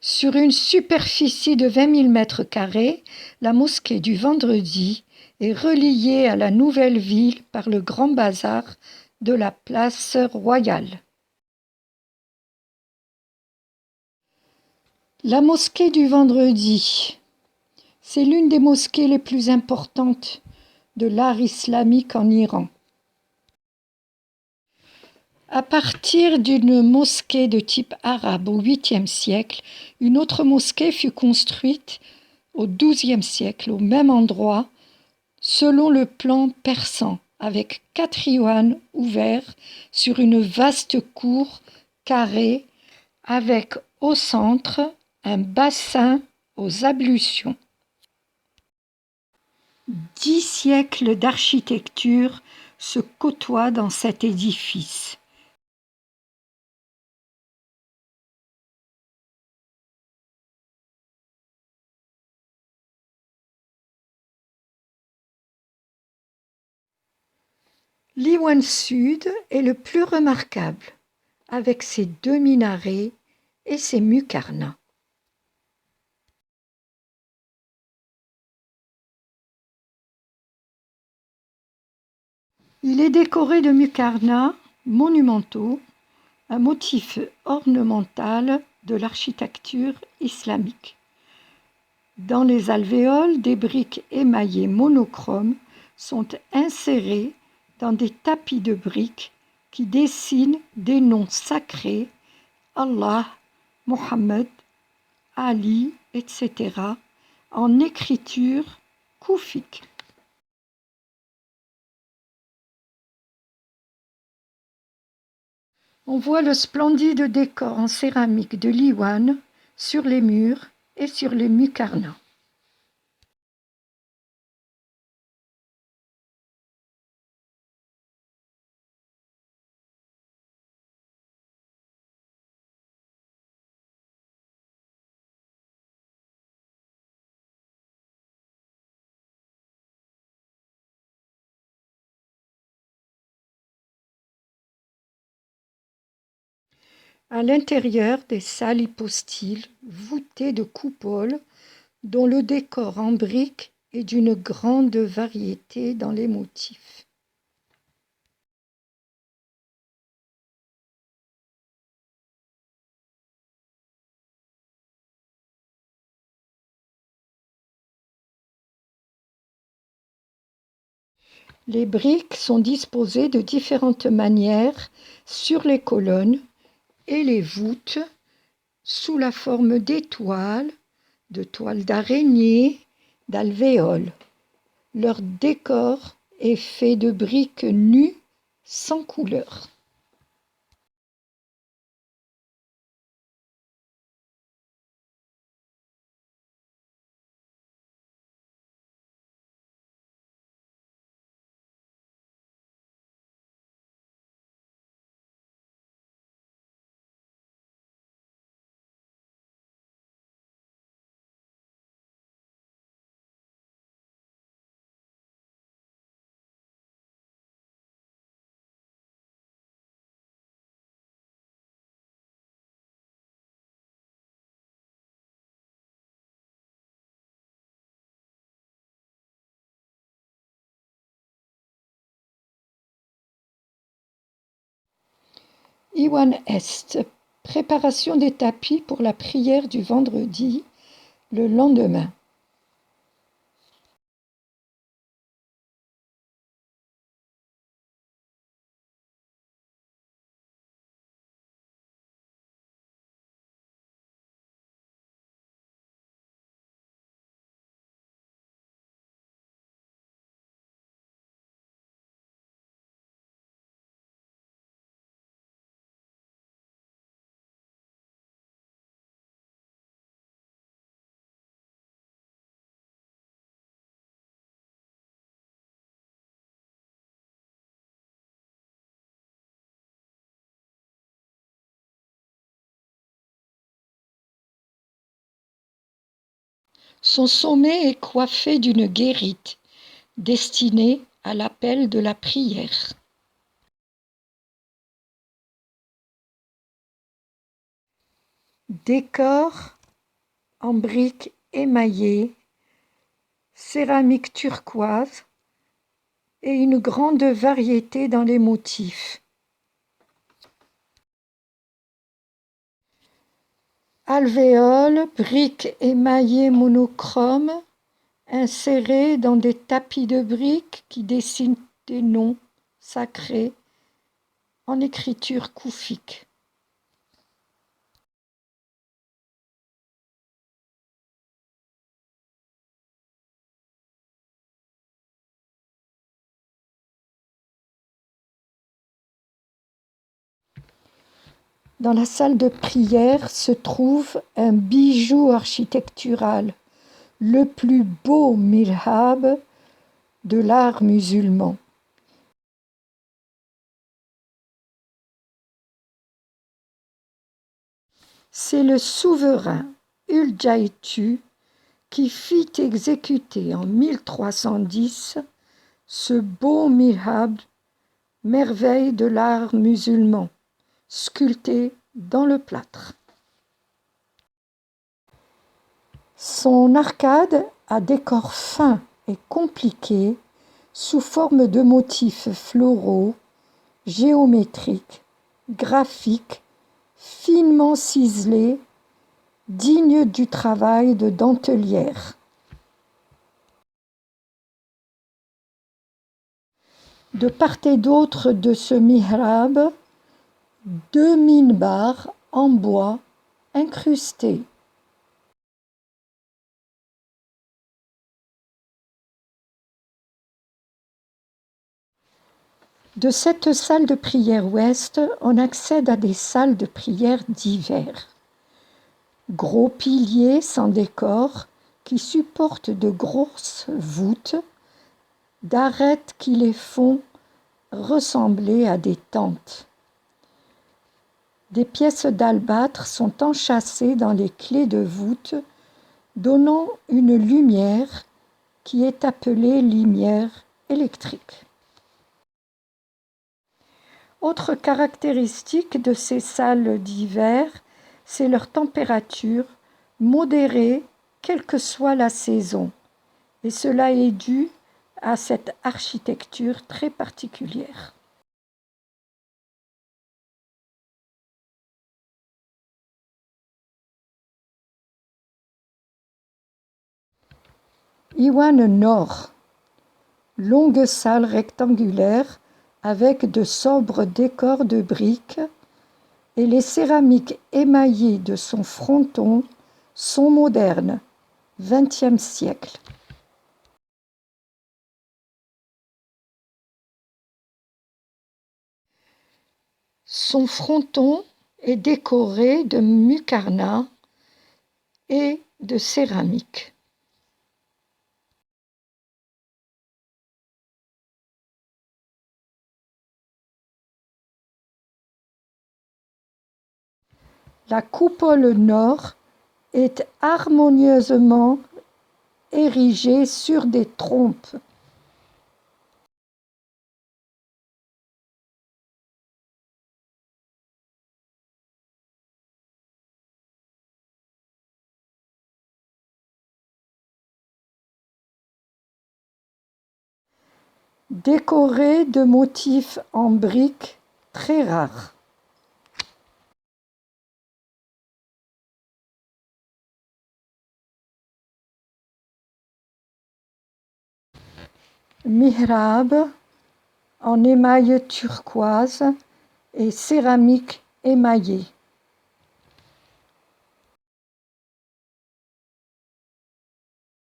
Sur une superficie de 20 000 m², la mosquée du Vendredi est reliée à la nouvelle ville par le grand bazar de la place Royale. La mosquée du Vendredi, c'est l'une des mosquées les plus importantes de l'art islamique en Iran. À partir d'une mosquée de type arabe au 8e siècle, une autre mosquée fut construite au 12e siècle, au même endroit, selon le plan persan, avec 4 iwans ouverts sur une vaste cour carrée, avec au centre un bassin aux ablutions. 10 siècles d'architecture se côtoient dans cet édifice. L'iwan sud est le plus remarquable, avec ses 2 minarets et ses muqarnas. Il est décoré de muqarnas monumentaux, un motif ornemental de l'architecture islamique. Dans les alvéoles, des briques émaillées monochromes sont insérées dans des tapis de briques qui dessinent des noms sacrés, Allah, Mohammed, Ali, etc., en écriture koufique. On voit le splendide décor en céramique de l'iwan sur les murs et sur les muqarnas. À l'intérieur, des salles hypostyles voûtées de coupoles dont le décor en briques est d'une grande variété dans les motifs. Les briques sont disposées de différentes manières sur les colonnes et les voûtes sous la forme d'étoiles, de toiles d'araignée, d'alvéoles. Leur décor est fait de briques nues sans couleur. Iwan Est, préparation des tapis pour la prière du vendredi, le lendemain. Son sommet est coiffé d'une guérite destinée à l'appel de la prière. Décor en briques émaillées, céramique turquoise et une grande variété dans les motifs. Alvéoles, briques émaillées monochromes, insérées dans des tapis de briques qui dessinent des noms sacrés en écriture koufique. Dans la salle de prière se trouve un bijou architectural, le plus beau mihrab de l'art musulman. C'est le souverain Ul-Jaïtu qui fit exécuter en 1310 ce beau mihrab, merveille de l'art musulman, sculpté dans le plâtre. Son arcade à décor fin et compliqué, sous forme de motifs floraux, géométriques, graphiques, finement ciselés, dignes du travail de dentelière. De part et d'autre de ce mihrab, 2 minbars en bois incrustés. De cette salle de prière ouest, on accède à des salles de prière d'hiver. Gros piliers sans décor qui supportent de grosses voûtes, d'arêtes qui les font ressembler à des tentes. Des pièces d'albâtre sont enchâssées dans les clés de voûte, donnant une lumière qui est appelée lumière électrique. Autre caractéristique de ces salles d'hiver, c'est leur température modérée quelle que soit la saison. Et cela est dû à cette architecture très particulière. Iwan Nord, longue salle rectangulaire avec de sobres décors de briques, et les céramiques émaillées de son fronton sont modernes, XXe siècle. Son fronton est décoré de muqarna et de céramique. La coupole nord est harmonieusement érigée sur des trompes. Décorée de motifs en briques très rares. Mihrab en émail turquoise et céramique émaillée.